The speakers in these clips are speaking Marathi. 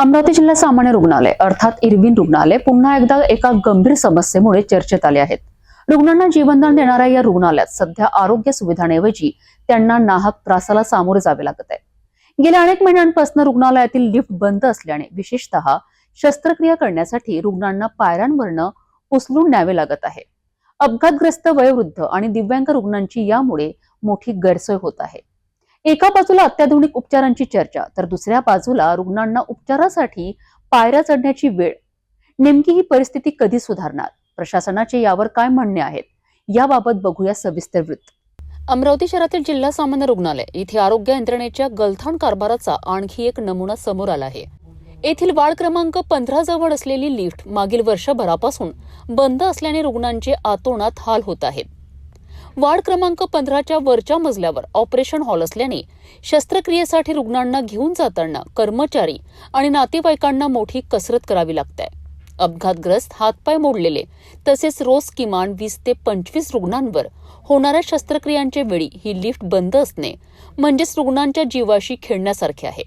अमरावती जिल्हा सामान्य रुग्णालय अर्थात इरविन रुग्णालय पुन्हा एकदा एका गंभीर समस्येमुळे चर्चेत आले आहेत। रुग्णांना जीवनदान देणाऱ्या या रुग्णालयात सध्या आरोग्य सुविधांऐवजी त्यांना नाहक त्रासाला सामोरे जावे लागत आहे। गेल्या अनेक महिन्यांपासून रुग्णालयातील लिफ्ट बंद असल्याने विशेषतः शस्त्रक्रिया करण्यासाठी रुग्णांना पायऱ्यांवरनं उचलून न्यावे लागत आहे। अपघातग्रस्त वयोवृद्ध आणि दिव्यांग रुग्णांची यामुळे मोठी गैरसोय होत आहे। एका बाजूला अत्याधुनिक उपचारांची चर्चा तर दुसऱ्या बाजूला रुग्णांना उपचारासाठी पायऱ्या चढण्याची वेळ। नेमकी ही परिस्थिती कधी सुधारणार? प्रशासनाचे यावर काय म्हणणे आहेत याबाबत बघूया सविस्तर वृत्त। अमरावती शहरातील जिल्हा सामान्य रुग्णालय येथे आरोग्य यंत्रणेच्या गलथान कारभाराचा आणखी एक नमुना समोर आला आहे। येथील वार्ड क्रमांक 15 जवळ असलेली लिफ्ट मागील वर्षभरापासून बंद असल्याने रुग्णांचे आतोनात हाल होत आहेत। वार्ड क्रमांक 15च्या वरच्या मजल्यावर ऑपरेशन हॉल असल्याने शस्त्रक्रियेसाठी रुग्णांना घेऊन जाताना कर्मचारी आणि नातेवाईकांना मोठी कसरत करावी लागते। अपघातग्रस्त हातपाय मोडलेले तसेच रोज किमान 20 ते 25 रुग्णांवर होणाऱ्या शस्त्रक्रियांच्या वेळी ही लिफ्ट बंद असणे म्हणजेच रुग्णांच्या जीवाशी खेळण्यासारखे आहे।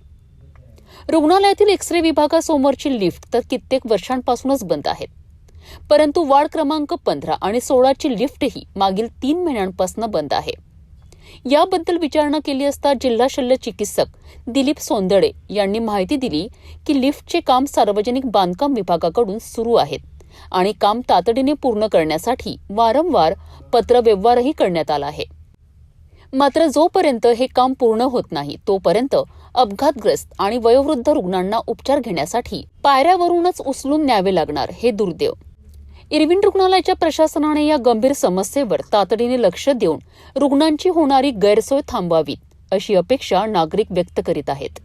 रुग्णालयातील एक्स-रे विभागासमोरची लिफ्ट तर कित्येक वर्षांपासूनच बंद आहे, परंतु वार्ड क्रमांक 15 आणि 16ची लिफ्टही मागील 3 महिन्यांपासून बंद आहे। याबद्दल विचारणा केली असता जिल्हा शल्य चिकित्सक दिलीप सोंदडे यांनी माहिती दिली की लिफ्टचे काम सार्वजनिक बांधकाम विभागाकडून सुरू आहेत आणि काम तातडीने पूर्ण करण्यासाठी वारंवार पत्रव्यवहारही करण्यात आला आहे। मात्र जोपर्यंत हे काम पूर्ण होत नाही तोपर्यंत अपघातग्रस्त आणि वयोवृद्ध रुग्णांना उपचार घेण्यासाठी पायऱ्यावरूनच उचलून न्यावे लागणार हे दुर्दैव। इरविन रुग्णालयाच्या प्रशासनाने या गंभीर समस्येवर तातडीने लक्ष देऊन रुग्णांची होणारी गैरसोय थांबवावी अशी अपेक्षा नागरिक व्यक्त करीत आहेत।